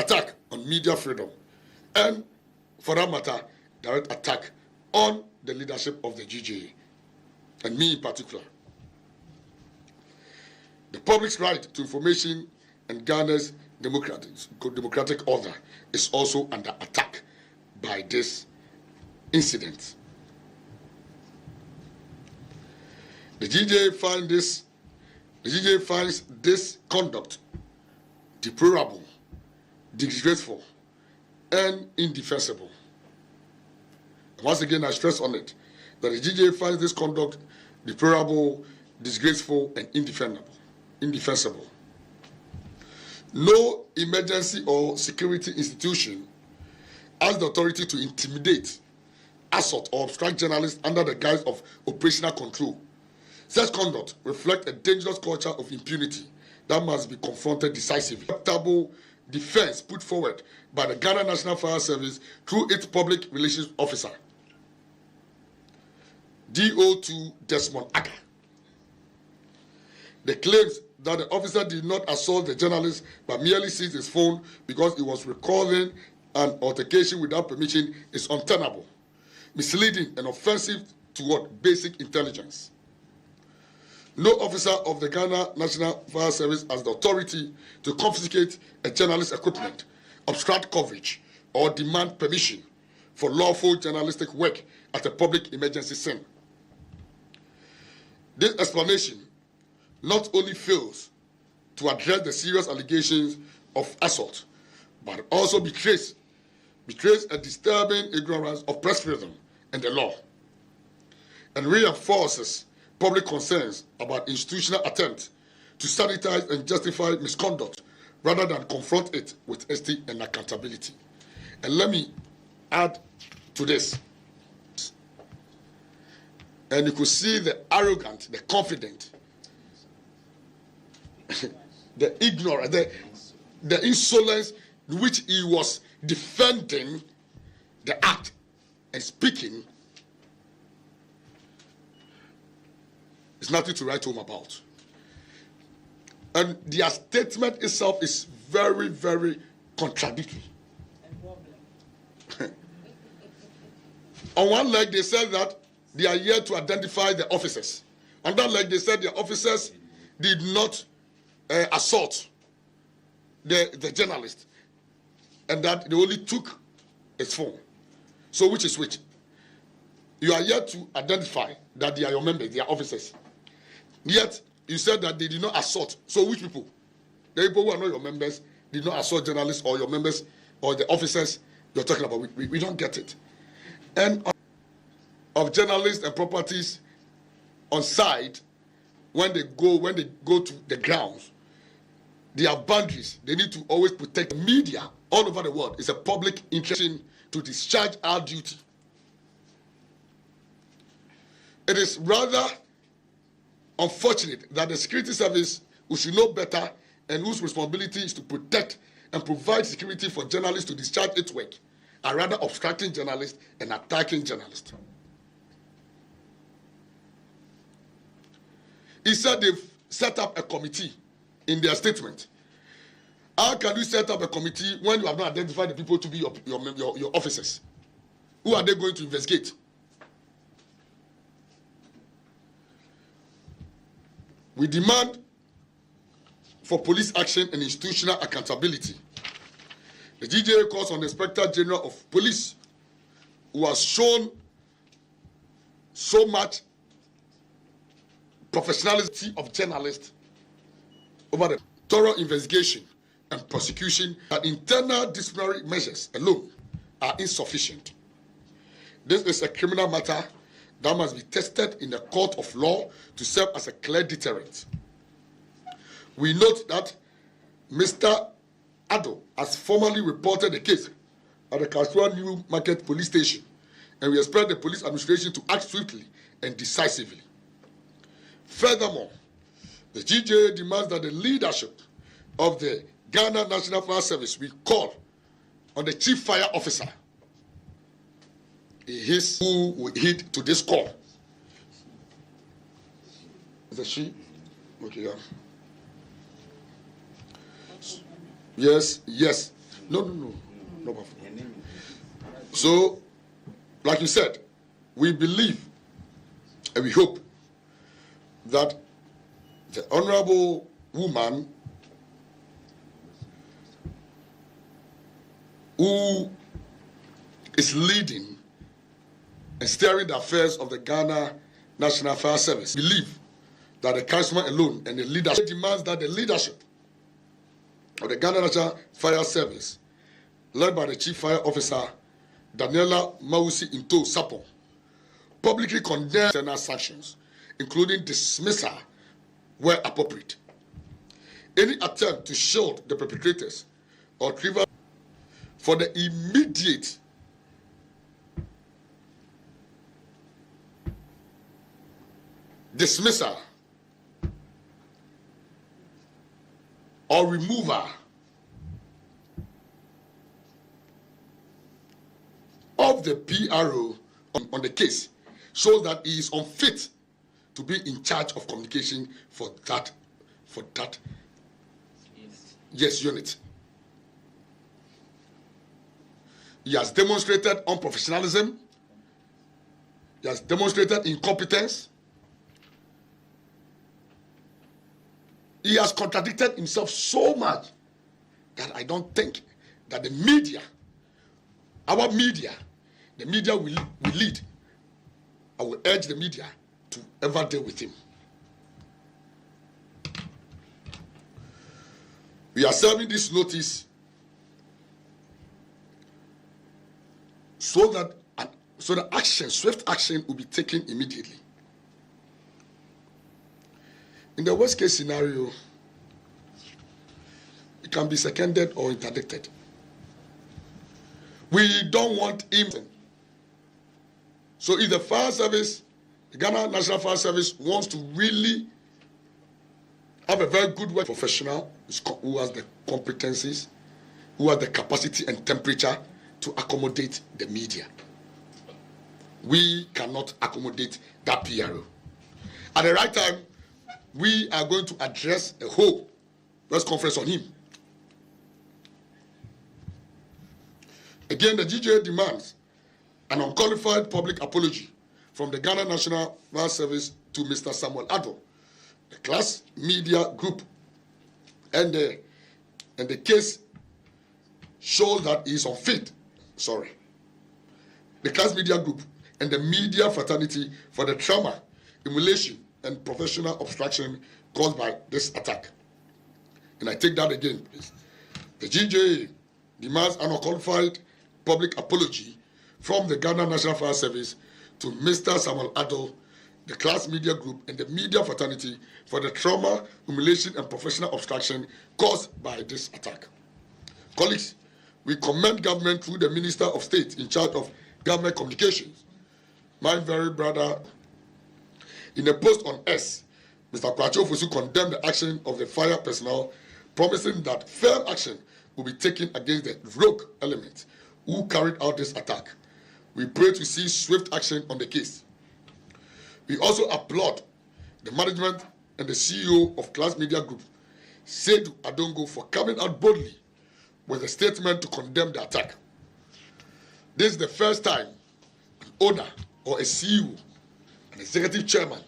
attack on media freedom, and, for that matter, direct attack on the leadership of the GJA, and me in particular. The public's right to information and Ghana's democratic order is also under attack by this incident. The GJA finds this conduct deplorable, disgraceful, and indefensible. Once again, I stress on it that the GJA finds this conduct deplorable, disgraceful, and indefensible. No emergency or security institution has the authority to intimidate, assault, or obstruct journalists under the guise of operational control. Such conduct reflects a dangerous culture of impunity that must be confronted decisively. Acceptable defense put forward by the Ghana National Fire Service through its public relations officer, DO2 Desmond Aga. The claims that the officer did not assault the journalist but merely seized his phone because he was recording an altercation without permission is untenable, misleading, and offensive to what? Basic intelligence. No officer of the Ghana National Fire Service has the authority to confiscate a journalist's equipment, obstruct coverage, or demand permission for lawful journalistic work at a public emergency scene. This explanation not only fails to address the serious allegations of assault, but also betrays a disturbing ignorance of press freedom and the law, and reinforces public concerns about institutional attempts to sanitize and justify misconduct rather than confront it with honesty and accountability. And let me add to this. And you could see the arrogant, the confident, the ignorant, the insolence in which he was defending the act and speaking. It's nothing to write home about. And their statement itself is very, very contradictory. On one leg, they said that they are here to identify the officers. On that leg, they said the officers did not assault the journalist, and that they only took his phone. So which is which? You are here to identify that they are your members, they are officers. Yet, you said that they did not assault. So which people? The people who are not your members did not assault journalists or your members or the officers you're talking about. We don't get it. And of journalists and properties on site, when they go to the grounds, there are boundaries. They need to always protect the media all over the world. It's a public interest to discharge our duty. It is rather unfortunate that the security service, who should know better and whose responsibility is to protect and provide security for journalists to discharge its work, are rather obstructing journalists and attacking journalists. He said they've set up a committee in their statement. How can you set up a committee when you have not identified the people to be your officers? Who are they going to investigate? We demand for police action and institutional accountability. The GJA calls on the Inspector General of Police, who has shown so much professionalism of journalists over the thorough investigation and prosecution, that internal disciplinary measures alone are insufficient. This is a criminal matter that must be tested in the court of law to serve as a clear deterrent. We note that Mr. Ado has formally reported the case at the Kasua New Market Police Station, and we expect the police administration to act swiftly and decisively. Furthermore, the GJA demands that the leadership of the Ghana National Fire Service will call on the Chief Fire Officer, who will heed to this call. Is it she? Okay, yeah. Yes. No. So, like you said, we believe and we hope that the honorable woman who is leading and steering the affairs of the Ghana National Fire Service believe that the charisma alone and the leadership demands that the leadership of the Ghana National Fire Service, led by the Chief Fire Officer Daniela Mausi Into Sapon, publicly condemn external sanctions, including dismissal where appropriate. Any attempt to shield the perpetrators or trigger for the immediate dismissal or removal of the PRO on the case shows that he is unfit to be in charge of communication for that unit. He has demonstrated unprofessionalism. He has demonstrated incompetence. He has contradicted himself so much that I don't think that the media will lead. I will urge the media to ever deal with him. We are serving this notice so that swift action will be taken immediately. In the worst case scenario, it can be seconded or interdicted. We don't want him. So if the fire service, the Ghana National Fire Service, wants to really have a very good work professional who has the competencies, who has the capacity and temperature to accommodate the media, we cannot accommodate that PRO. At the right time, we are going to address a whole press conference on him. Again, the GJA demands an unqualified public apology from the Ghana National Fire Service to Mr. Samuel Addo, the Class Media Group, and the case shows that he is unfit. The Class Media Group and the media fraternity for the trauma, humiliation, and professional obstruction caused by this attack. And I take that again, please. The GJA demands an unqualified public apology from the Ghana National Fire Service to Mr. Samuel Addo, the Class Media Group, and the media fraternity for the trauma, humiliation, and professional obstruction caused by this attack. Colleagues, we commend government through the Minister of State in charge of government communications, my very brother. In a post on S, Mr. Kwacho Fosu condemned the action of the fire personnel, promising that firm action will be taken against the rogue elements who carried out this attack. We pray to see swift action on the case. We also applaud the management and the CEO of Class Media Group, Seydou Adongo, for coming out boldly with a statement to condemn the attack. This is the first time an owner or a CEO, an executive chairman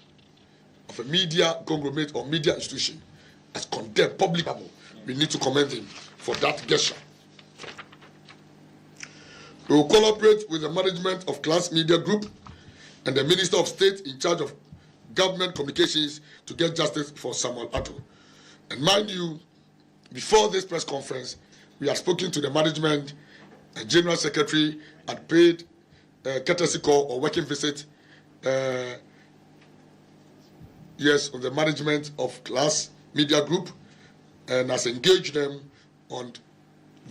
of a media conglomerate or media institution has condemned publicly. We need to commend him for that gesture. We will collaborate with the management of Class Media Group and the Minister of State in charge of government communications to get justice for Samuel Addo. And mind you, before this press conference, we have spoken to the management and General Secretary had paid courtesy call or working visit on the management of Class Media Group and has engaged them on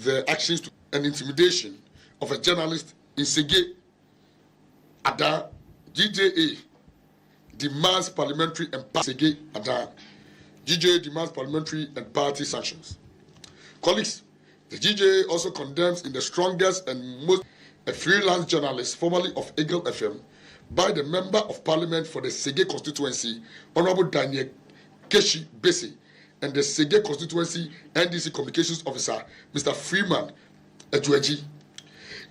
the actions and intimidation of a journalist in Sege Ada. GJA demands parliamentary and Sege Ada. GJA demands parliamentary and party sanctions. Colleagues, the GJA also condemns in the strongest and most a freelance journalist formerly of Eagle FM by the Member of Parliament for the Sege constituency, Honorable Daniel Keshi Bese, and the Sege constituency NDC Communications Officer, Mr. Freeman Ejueji.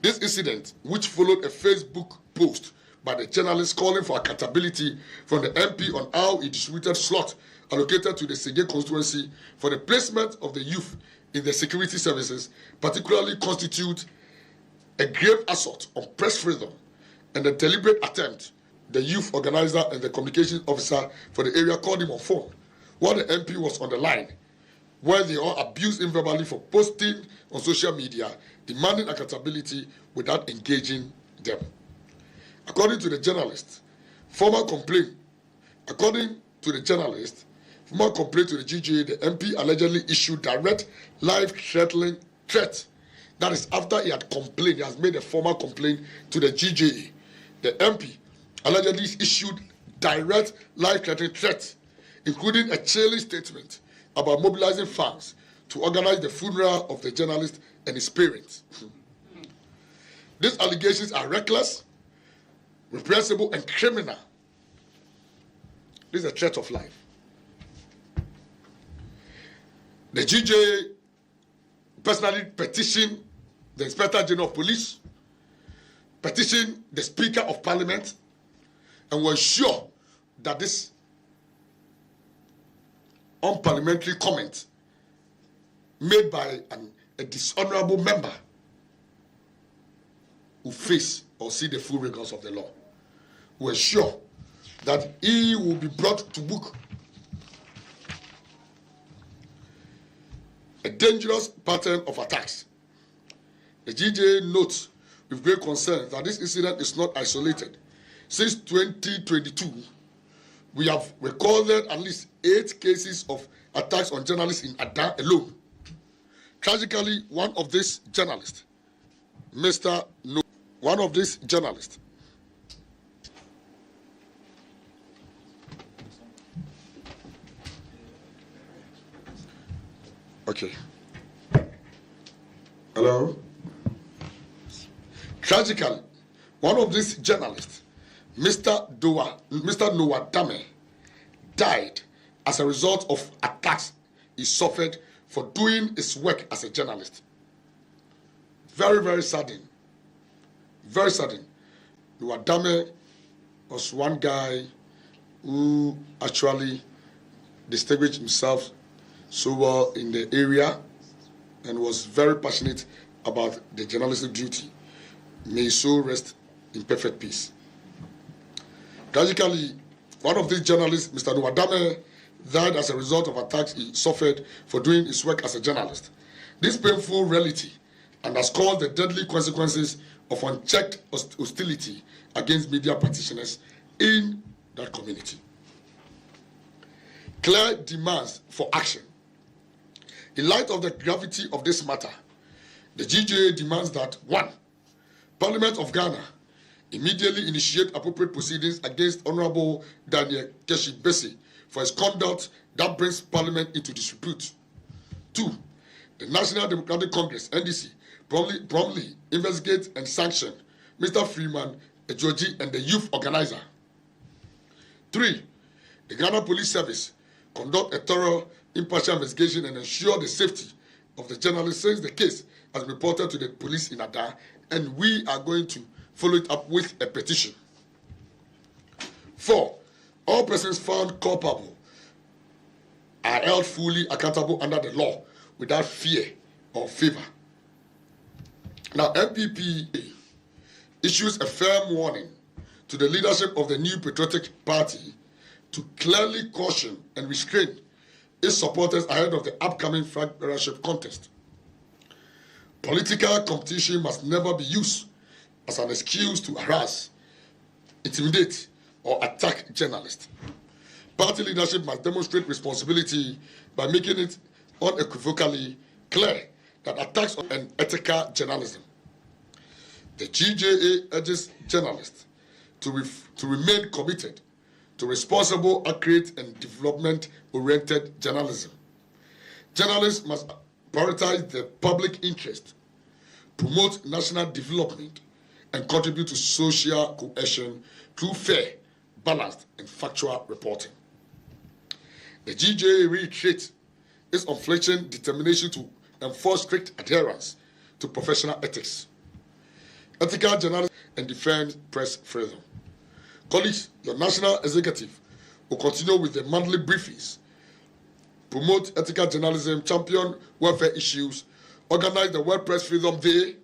This incident, which followed a Facebook post by the journalist calling for accountability from the MP on how he distributed slots allocated to the Sege constituency for the placement of the youth in the security services, particularly constitute a grave assault on press freedom and a deliberate attempt. The youth organizer and the communications officer for the area called him on phone while the MP was on the line, where they all abused him verbally for posting on social media, demanding accountability without engaging them. According to the journalist, former complaint to the GJA, the MP allegedly issued direct life-threatening threat. That is after he had complained, he has made a formal complaint to the GJA. The MP allegedly issued direct life-threatening threat, including a chilling statement about mobilizing funds to organize the funeral of the journalist and his parents. These allegations are reckless, reprehensible, and criminal. This is a threat of life. The GJA personally petitioned the Inspector General of Police, petitioned the Speaker of Parliament, and was sure that this unparliamentary comment made by a dishonorable member who face or see the full rigors of the law, were sure that he will be brought to book. A dangerous pattern of attacks. The GJA notes with great concern that this incident is not isolated. Since 2022, we have recorded at least 8 cases of attacks on journalists in Ada alone. Tragically, one of these journalists, Okay. Hello? Tragically, one of these journalists, Mr. Noah Dame, died as a result of attacks he suffered for doing his work as a journalist. Very, very saddening. Very saddening. Noah Dame was one guy who actually distinguished himself so well in the area and was very passionate about the journalistic duty. May his soul rest in perfect peace. Tragically, one of these journalists, Mr. Noah Dame, died as a result of attacks he suffered for doing his work as a journalist. This painful reality underscores the deadly consequences of unchecked hostility against media practitioners in that community. Clear demands for action. In light of the gravity of this matter, the GJA demands that 1. Parliament of Ghana immediately initiate appropriate proceedings against Honorable Daniel Keshi Besi for his conduct that brings Parliament into dispute. 2. The National Democratic Congress, NDC, promptly investigate and sanction Mr. Freeman, Ejueji, and the youth organizer. 3. The Ghana Police Service conduct a thorough impartial investigation and ensure the safety of the journalist since the case has been reported to the police in Ada, and we are going to follow it up with a petition. 4. All persons found culpable are held fully accountable under the law without fear or favor. Now, MPP issues a firm warning to the leadership of the New Patriotic Party to clearly caution and restrain its supporters ahead of the upcoming flag bearership contest. Political competition must never be used as an excuse to harass, intimidate, or attack journalists. Party leadership must demonstrate responsibility by making it unequivocally clear that attacks on ethical journalism. The GJA urges journalists to remain committed to responsible, accurate, and development-oriented journalism. Journalists must prioritize the public interest, promote national development, and contribute to social cohesion through fair, balanced, and factual reporting. The GJA reiterates its unflinching determination to enforce strict adherence to professional ethics, ethical journalism, and defend press freedom. Colleagues, your national executive will continue with the monthly briefings, promote ethical journalism, champion welfare issues, organize the World Press Freedom Day,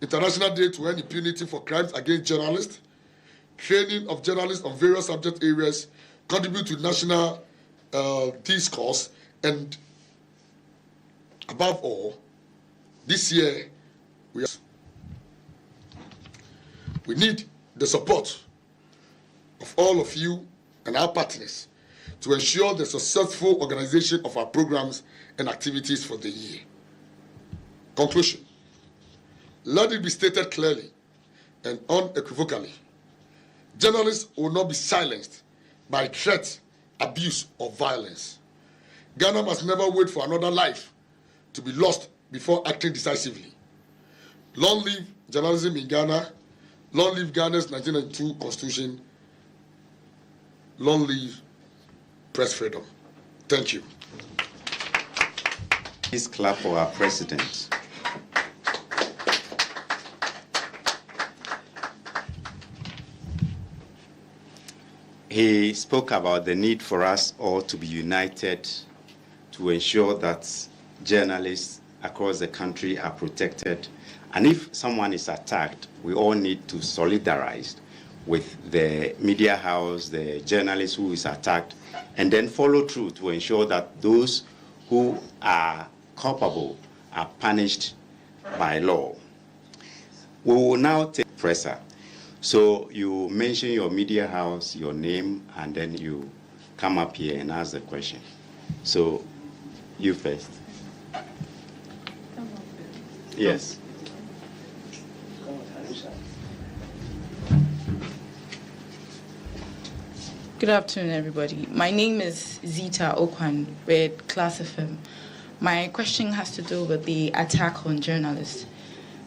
International Day to end impunity for crimes against journalists, training of journalists on various subject areas, contribute to national discourse, and above all, this year we need the support of all of you and our partners to ensure the successful organization of our programs and activities for the year. Conclusion. Let it be stated clearly and unequivocally. Journalists will not be silenced by threat, abuse, or violence. Ghana must never wait for another life to be lost before acting decisively. Long live journalism in Ghana. Long live Ghana's 1992 Constitution. Long live press freedom. Thank you. Please clap for our president. He spoke about the need for us all to be united to ensure that journalists across the country are protected. And if someone is attacked, we all need to solidarize with the media house, the journalist who is attacked, and then follow through to ensure that those who are culpable are punished by law. We will now take presser. So you mention your media house, your name, and then you come up here and ask the question. So you first. Yes. Good afternoon, everybody. My name is Zita Okwan with Class FM. My question has to do with the attack on journalists.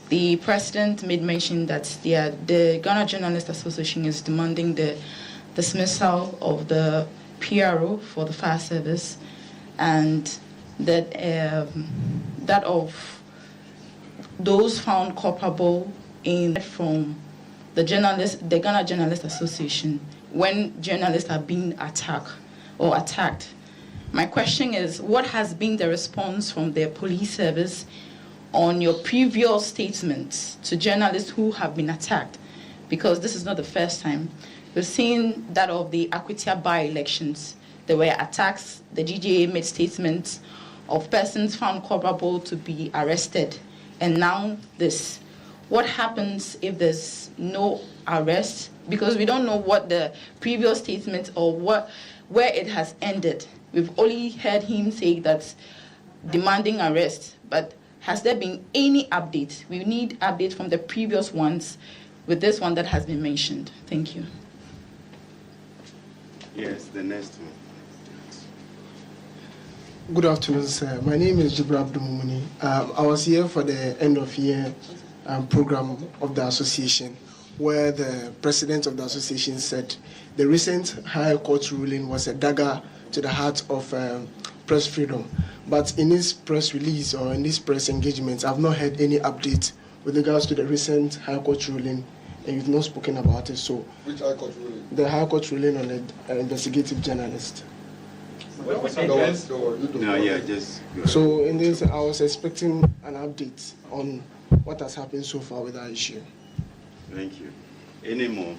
The president made mention that the Ghana Journalists Association is demanding the dismissal of the PRO for the fire service, and that that of those found culpable from the Ghana Journalists Association when journalists are being attacked. My question is, what has been the response from the police service on your previous statements to journalists who have been attacked? Because this is not the first time. We've seen that of the Akwitia by-elections. There were attacks. The GJA made statements of persons found culpable to be arrested. And now this. What happens if there's no arrest? Because we don't know what the previous statement or where it has ended. We've only heard him say that's demanding arrest, but has there been any update? We need updates from the previous ones with this one that has been mentioned. Thank you. Yes, the next one. Good afternoon, sir. My name is Jibril Abdulmumuni. I was here for the end of year program of the association, where the president of the association said the recent High Court ruling was a dagger to the heart of press freedom. But in this press release or in this press engagement, I've not heard any update with regards to the recent High Court ruling, and you've not spoken about it. So, which High Court ruling? The High Court ruling on the investigative journalist. So in this, I was expecting an update on what has happened so far with that issue. Thank you. Any more?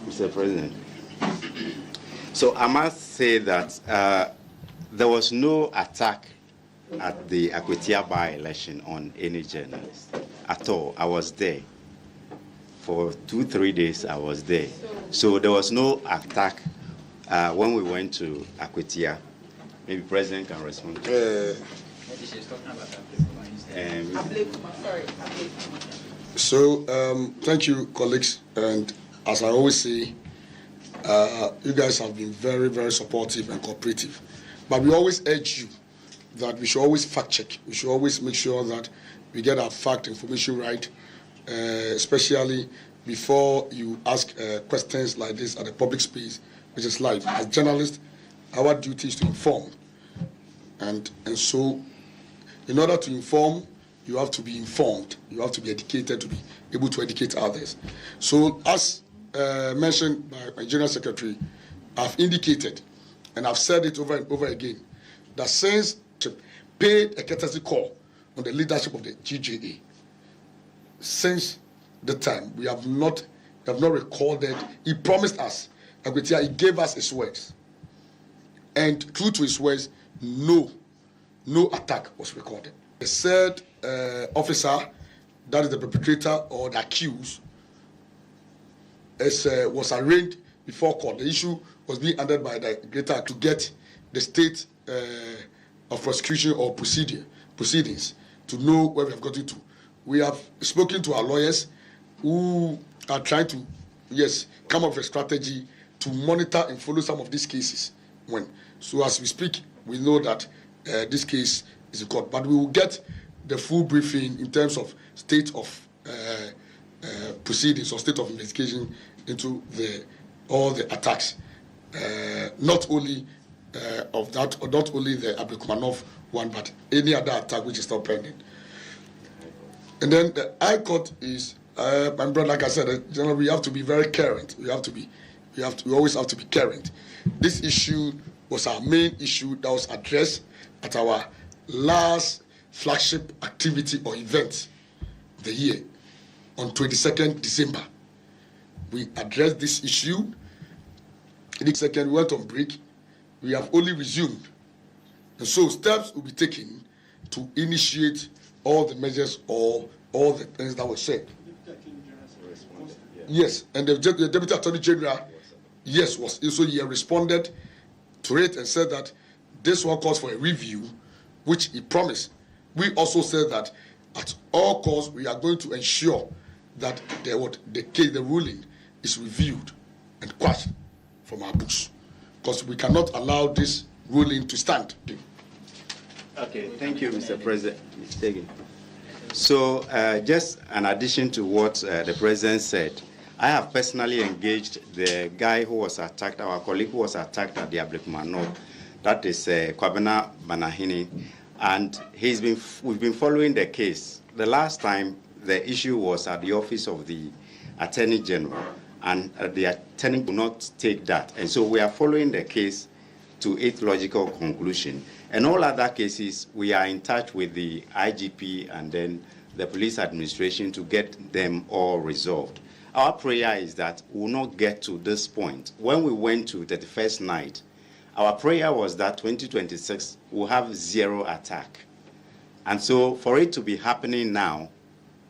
Mr. President. So I must say that there was no attack at the Akwitia by-election on any journalist at all. I was there. For 2-3 days, I was there. So there was no attack when we went to Akwitia. Maybe President can respond. So, thank you, colleagues. And as I always say, you guys have been very, very supportive and cooperative. But we always urge you that we should always fact check. We should always make sure that we get our fact information right, especially before you ask questions like this at the public space, which is live. As journalists, our duty is to inform. And so In order to inform, you have to be informed. You have to be educated to be able to educate others. So as mentioned by my General Secretary, I've indicated, and I've said it over and over again, that since paid a courtesy call on the leadership of the GJA, since the time we have not recorded. He promised us, he gave us his words, and true to his words, no attack was recorded. The said officer, that is the perpetrator or the accused, was arraigned before court. The issue was being handled by the greater to get the state of prosecution or proceedings to know where we have gotten to. We have spoken to our lawyers who are trying to, come up with a strategy to monitor and follow some of these cases. So as we speak, we know that this case is in court, but we will get the full briefing in terms of state of proceedings or state of investigation into all the attacks, not only of that, or not only the Abrikumanov one, but any other attack which is still pending. And then the High Court is, my brother, like I said, generally we have to be very current. We always have to be current. This issue was our main issue that was addressed at our last flagship activity or event of the year on 22nd December. We addressed this issue. In the second, we went on break. We have only resumed. And so steps will be taken to initiate all the measures or all the things that were said. Yes, and the Deputy Attorney General, was also here, responded to it and said that this one calls for a review, which he promised. We also said that at all costs, we are going to ensure that the ruling is reviewed and quashed from our books, because we cannot allow this ruling to stand. Okay, thank you, Mr. President. So, just an addition to what the President said, I have personally engaged the guy who was attacked, our colleague who was attacked at the Abrikumanov, that is Kwabena Banahini, and we've been following the case. The last time the issue was at the office of the Attorney General, and the attorney will not take that. And so we are following the case to its logical conclusion. And all other cases, we are in touch with the IGP and then the police administration to get them all resolved. Our prayer is that we will not get to this point. When we went to the first night, our prayer was that 2026 will have zero attack. And so for it to be happening now,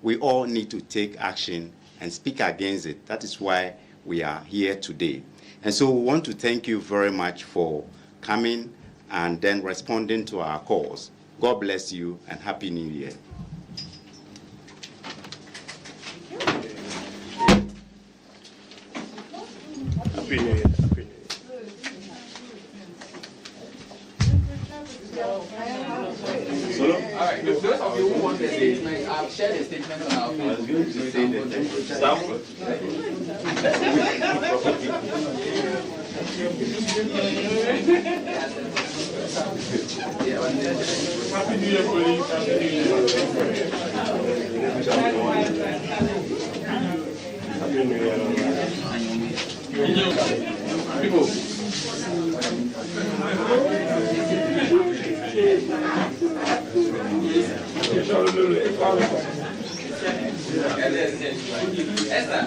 we all need to take action and speak against it. That is why we are here today. And so we want to thank you very much for coming and then responding to our calls. God bless you and Happy New Year. Happy New Year. Happy New Year. All right, those of you who want the statement, I've shared the statement on our page. I was going to say Happy New Year, colleagues. Happy New Year. Happy New Year. People. Esther.